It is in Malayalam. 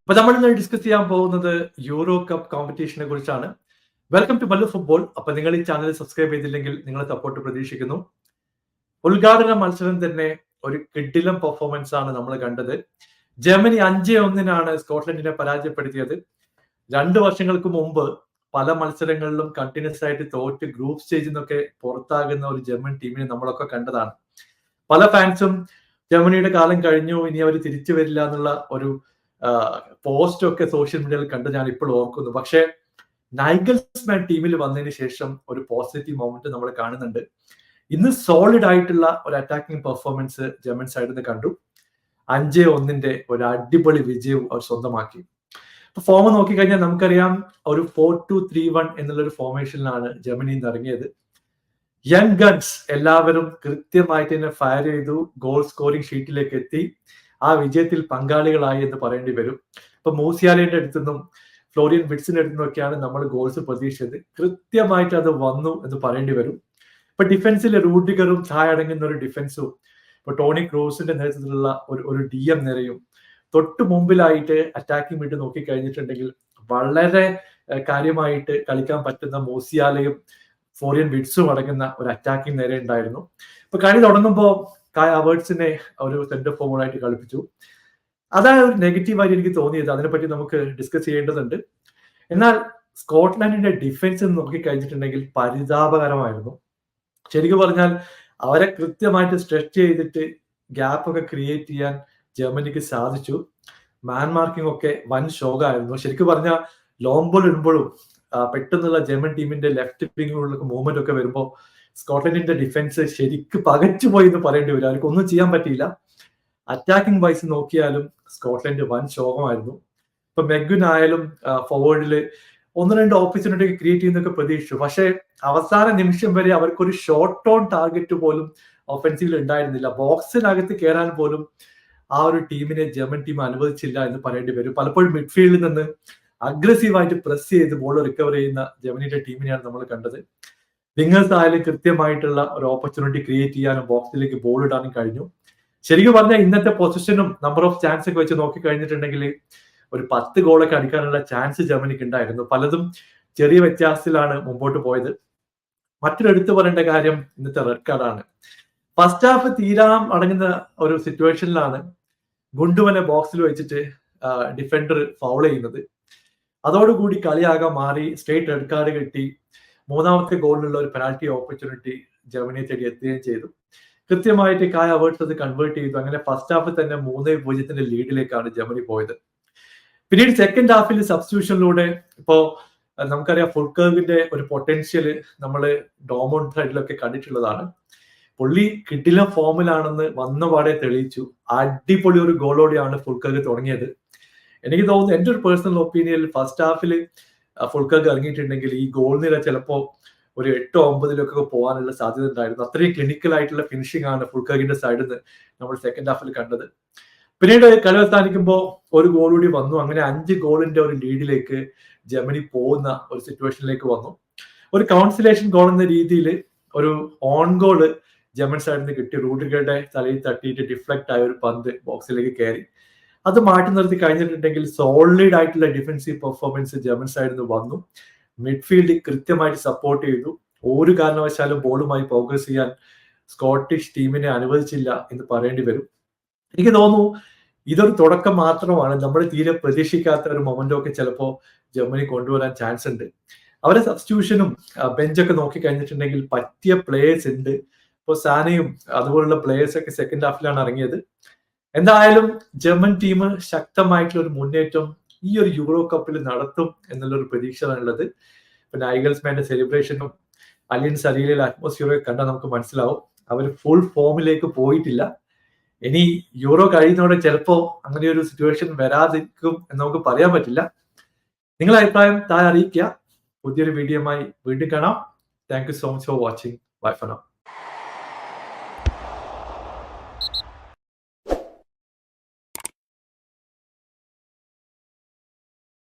അപ്പൊ നമ്മൾ ഇന്ന് ഡിസ്കസ് ചെയ്യാൻ പോകുന്നത് യൂറോ കപ്പ് കോമ്പറ്റീഷനെ കുറിച്ചാണ്. Welcome to Mallu football. അപ്പൊ നിങ്ങൾ ഈ ചാനൽ സബ്സ്ക്രൈബ് ചെയ്തില്ലെങ്കിൽ നിങ്ങളെ സപ്പോർട്ട് പ്രതീക്ഷിക്കുന്നു. ഉദ്ഘാടന മത്സരം തന്നെ ഒരു കിടിലം പെർഫോമൻസ് ആണ് നമ്മൾ കണ്ടത്. ജർമ്മനി 5-1 സ്കോട്ട്ലൻഡിനെ പരാജയപ്പെടുത്തിയത്. 2 വർഷങ്ങൾക്ക് മുമ്പ് പല മത്സരങ്ങളിലും കണ്ടിന്യൂസ് ആയിട്ട് തോറ്റ് ഗ്രൂപ്പ് സ്റ്റേജിൽ നിന്നൊക്കെ പുറത്താകുന്ന ഒരു ജർമ്മൻ ടീമിനെ നമ്മളൊക്കെ കണ്ടതാണ്. പല ഫാൻസും ജർമ്മനിയുടെ കാലം കഴിഞ്ഞു, ഇനി അവർ തിരിച്ചു വരില്ല എന്നുള്ള ഒരു പോസ്റ്റ് ഒക്കെ സോഷ്യൽ മീഡിയയിൽ കണ്ട് ഞാൻ ഇപ്പോൾ ഓർക്കുന്നു. പക്ഷേ നൈഗൽസ്മാൻ ടീമിൽ വന്നതിന് ശേഷം ഒരു പോസിറ്റീവ് മൊമെന്റ് നമ്മൾ കാണുന്നുണ്ട്. ഇന്ന് സോളിഡ് ആയിട്ടുള്ള ഒരു അറ്റാക്കിംഗ് പെർഫോമൻസ് ജർമ്മൻ സൈഡിൽ നിന്ന് കണ്ടു. 5-1 ഒരു അടിപൊളി വിജയവും അവർ സ്വന്തമാക്കി. ഫോം നോക്കിക്കഴിഞ്ഞാൽ നമുക്കറിയാം, ഒരു 4-2-3-1 എന്നുള്ള ഒരു ഫോർമേഷനിലാണ് ജർമ്മനി ഇറങ്ങിയത്. യങ് ഗൺസ് എല്ലാവരും കൃത്യമായിട്ട് തന്നെ ഫയർ ചെയ്തു, ഗോൾ സ്കോറിംഗ് ഷീറ്റിലേക്ക് എത്തി. ആ വിജയത്തിൽ പങ്കാളികളായി എന്ന് പറയേണ്ടി വരും. ഇപ്പൊ മൂസിയാലയുടെ അടുത്തുനിന്നും ഫ്ലോറിയൻ വിറ്റ്സിന്റെ അടുത്തുനിന്നൊക്കെയാണ് നമ്മൾ ഗോൾസ് പ്രതീക്ഷിച്ചത്. കൃത്യമായിട്ട് അത് വന്നു എന്ന് പറയേണ്ടി വരും. ഇപ്പൊ ഡിഫൻസിലെ റൂഡിഗറും അടങ്ങുന്ന ഒരു ഡിഫൻസും, ഇപ്പൊ ടോണി ക്രൂസിന്റെ നേതൃത്വത്തിലുള്ള ഒരു DM നിരയും, തൊട്ടു മുമ്പിലായിട്ട് അറ്റാക്കിംഗ് വിട്ട് നോക്കിക്കഴിഞ്ഞിട്ടുണ്ടെങ്കിൽ വളരെ കാര്യമായിട്ട് കളിക്കാൻ പറ്റുന്ന മൂസിയാലയും ഫ്ലോറിയൻ വിറ്റ്സും അടങ്ങുന്ന ഒരു അറ്റാക്കിംഗ് നിര ഉണ്ടായിരുന്നു. ഇപ്പൊ കളി തുടങ്ങുമ്പോൾ കായ് ഹവേർട്സിനെ ഒരു സെന്റർ ഫോർവേഡായിട്ട് കളിപ്പിച്ചു. അതാണ് ഒരു നെഗറ്റീവായിട്ട് എനിക്ക് തോന്നിയത്. അതിനെപ്പറ്റി നമുക്ക് ഡിസ്കസ് ചെയ്യേണ്ടതുണ്ട്. എന്നാൽ സ്കോട്ട്ലൻഡിന്റെ ഡിഫൻസ് നോക്കിക്കഴിഞ്ഞിട്ടുണ്ടെങ്കിൽ പരിതാപകരമായിരുന്നു. ശരിക്കും പറഞ്ഞാൽ അവരെ കൃത്യമായിട്ട് സ്ട്രെച്ച് ചെയ്തിട്ട് ഗ്യാപ്പ് ഒക്കെ ക്രിയേറ്റ് ചെയ്യാൻ ജർമ്മനിക്ക് സാധിച്ചു. മാൻ മാർക്കിംഗ് ഒക്കെ വൻ ഷോകായിരുന്നു. ശരിക്കും പറഞ്ഞാൽ ലോങ് ബോൾ ഇടുമ്പോഴും പെട്ടെന്നുള്ള ജർമ്മൻ ടീമിന്റെ ലെഫ്റ്റ് വിങ്ങിലുള്ള മൂവ്മെന്റ് ഒക്കെ വരുമ്പോൾ സ്കോട്ട്ലൻഡിന്റെ ഡിഫൻസ് ശരിക്കും പകച്ചുപോയി എന്ന് പറയേണ്ടി വരും. അവർക്ക് ഒന്നും ചെയ്യാൻ പറ്റിയില്ല. അറ്റാക്കിംഗ് വൈസ് നോക്കിയാലും സ്കോട്ട്ലൻഡ് വൻ ശോകമായിരുന്നു. ഇപ്പൊ മെഗ്വിൻ ആയാലും ഫോർവേഡില് 1-2 ഓപ്പർച്യൂണിറ്റി ക്രിയേറ്റ് ചെയ്യുന്നൊക്കെ പ്രതീക്ഷിച്ചു. പക്ഷേ അവസാന നിമിഷം വരെ അവർക്കൊരു ഷോർട്ട് ഓൺ ടാർഗറ്റ് പോലും ഒഫൻസീവിൽ ഉണ്ടായിരുന്നില്ല. ബോക്സിനകത്ത് കയറാൻ പോലും ആ ഒരു ടീമിനെ ജർമ്മൻ ടീം അനുവദിച്ചില്ല എന്ന് പറയേണ്ടി വരും. പലപ്പോഴും മിഡ്ഫീൽഡിൽ നിന്ന് അഗ്രസീവായിട്ട് പ്രസ് ചെയ്ത് ബോൾ റിക്കവർ ചെയ്യുന്ന ജർമ്മനിയുടെ ടീമിനെയാണ് നമ്മൾ കണ്ടത്. വിങ്ങേഴ്സ് ആയാലും കൃത്യമായിട്ടുള്ള ഒരു ഓപ്പർച്യൂണിറ്റി ക്രിയേറ്റ് ചെയ്യാനും ബോക്സിലേക്ക് ബോൾ ഇടാനും കഴിഞ്ഞു. ശരിക്കും പറഞ്ഞാൽ ഇന്നത്തെ പൊസിഷനും നമ്പർ ഓഫ് ചാൻസ് ഒക്കെ വെച്ച് നോക്കി കഴിഞ്ഞിട്ടുണ്ടെങ്കിൽ ഒരു 10 ഗോളൊക്കെ അടിക്കാനുള്ള ചാൻസ് ജർമ്മനിക്ക് ഉണ്ടായിരുന്നു. പലതും ചെറിയ വ്യത്യാസത്തിലാണ് മുമ്പോട്ട് പോയത്. മറ്റൊരു എടുത്തു പറയേണ്ട കാര്യം ഇന്നത്തെ റെഡ് കാർഡാണ്. ഫസ്റ്റ് ഹാഫ് തീരാൻ അടങ്ങുന്ന ഒരു സിറ്റുവേഷനിലാണ് ഗുണ്ടുവനെ ബോക്സിൽ വെച്ചിട്ട് ഡിഫൻഡർ ഫൗൾ ചെയ്യുന്നത്. അതോടുകൂടി കളിയാകെ മാറി. സ്ട്രേറ്റ് റെഡ് കാർഡ് കിട്ടി. മൂന്നാമത്തെ ഗോളിനുള്ള ഒരു പെനാൽറ്റി ഓപ്പർച്യൂണിറ്റി ജർമ്മനിയെ തേടി എത്തുകയും ചെയ്തു. കൃത്യമായിട്ട് കായ് ഹവേർട്സ് അത് കൺവേർട്ട് ചെയ്തു. അങ്ങനെ ഫസ്റ്റ് ഹാഫിൽ തന്നെ 3-0 ലീഡിലേക്കാണ് ജർമ്മനി പോയത്. പിന്നീട് സെക്കൻഡ് ഹാഫിൽ സബ്സ്റ്റിറ്റ്യൂഷനിലൂടെ ഇപ്പോ നമുക്കറിയാം ഫുൾക്കർവിന്റെ ഒരു പൊട്ടൻഷ്യൽ നമ്മൾ ഡോമോൺ സൈഡിലൊക്കെ കണ്ടിട്ടുള്ളതാണ്. പുള്ളി കിടിലം ഫോമിലാണെന്ന് വന്നപാടെ തെളിയിച്ചു. അടിപൊളി ഒരു ഗോളോടെയാണ് ഫുൾക്കർവ് തുടങ്ങിയത്. എനിക്ക് തോന്നുന്നു, എന്റെ ഒരു പേഴ്സണൽ ഒപ്പീനിയനിൽ ഫസ്റ്റ് ഹാഫിൽ ഫുൾക്കർവ് ഇറങ്ങിയിട്ടുണ്ടെങ്കിൽ ഈ ഗോൾ നില ചിലപ്പോ ഒരു 8-9 പോകാനുള്ള സാധ്യത ഉണ്ടായിരുന്നു. അത്രയും ക്ലിനിക്കൽ ആയിട്ടുള്ള ഫിനിഷിംഗ് ആണ് ഫുൾക്കർവിന്റെ സൈഡിൽ നിന്ന് നമ്മൾ സെക്കൻഡ് ഹാഫിൽ കണ്ടത്. പിന്നീട് കളി അവസാനിക്കുമ്പോൾ ഒരു ഗോൾ കൂടി വന്നു. അങ്ങനെ 5 ഗോളിന്റെ ഒരു ലീഡിലേക്ക് ജർമ്മനി പോകുന്ന ഒരു സിറ്റുവേഷനിലേക്ക് വന്നു. ഒരു കൗൺസിലേഷൻ ഗോൾ എന്ന രീതിയിൽ ഒരു ഓൺ ഗോള് ജർമ്മൻ സൈഡിൽ നിന്ന് കിട്ടി. റൂഡിഗറുടെ തലയിൽ തട്ടിയിട്ട് ഡിഫ്ലക്ട് ആയ ഒരു പന്ത് ബോക്സിലേക്ക് കയറി. അത് മാറ്റി നിർത്തി കഴിഞ്ഞിട്ടുണ്ടെങ്കിൽ സോളിഡ് ആയിട്ടുള്ള ഡിഫൻസീവ് പെർഫോമൻസ് ജർമ്മൻ സൈഡിൽ നിന്ന് വന്നു. മിഡ്ഫീൽഡ് കൃത്യമായിട്ട് സപ്പോർട്ട് ചെയ്തു. ഒരു കാരണവശാലും ബോളുമായി പ്രോഗ്രസ് ചെയ്യാൻ സ്കോട്ടിഷ് ടീമിനെ അനുവദിച്ചില്ല എന്ന് പറയേണ്ടി വരും. എനിക്ക് തോന്നുന്നു ഇതൊരു തുടക്കം മാത്രമാണ്. നമ്മൾ തീരെ പ്രതീക്ഷിക്കാത്ത ഒരു മൊമെന്റോ ഒക്കെ ചിലപ്പോൾ ജർമ്മനി കൊണ്ടുവരാൻ ചാൻസ് ഉണ്ട്. അവരെ സബ്സ്റ്റിറ്റ്യൂഷനും ബെഞ്ചൊക്കെ നോക്കി കഴിഞ്ഞിട്ടുണ്ടെങ്കിൽ പറ്റിയ പ്ലേയേഴ്സ് ഉണ്ട്. ഇപ്പോൾ സാനയും അതുപോലുള്ള പ്ലേയേഴ്സ് ഒക്കെ സെക്കൻഡ് ഹാഫിലാണ് ഇറങ്ങിയത്. എന്തായാലും ജർമ്മൻ ടീം ശക്തമായിട്ടുള്ള ഒരു മുന്നേറ്റം ഈ ഒരു യൂറോ കപ്പിൽ നടത്തും എന്നുള്ളൊരു പ്രതീക്ഷയാണുള്ളത്. പിന്നെ നൈഗൽസ്മാന്റെ സെലിബ്രേഷനും അലിയൻസ് അരീനയിലെ അറ്റ്മോസ്ഫിയറൊക്കെ കണ്ടാൽ നമുക്ക് മനസ്സിലാവും അവർ ഫുൾ ഫോമിലേക്ക് പോയിട്ടില്ല. ഇനി യൂറോ കഴിയുന്നതോടെ ചിലപ്പോ അങ്ങനെ ഒരു സിറ്റുവേഷൻ വരാതിരിക്കും എന്ന് നമുക്ക് പറയാൻ പറ്റില്ല. നിങ്ങളുടെ അഭിപ്രായം താഴെ അറിയിക്കുക. പുതിയൊരു വീഡിയോയുമായി വീണ്ടും കാണാം. Thank you so much for watching. Bye for now.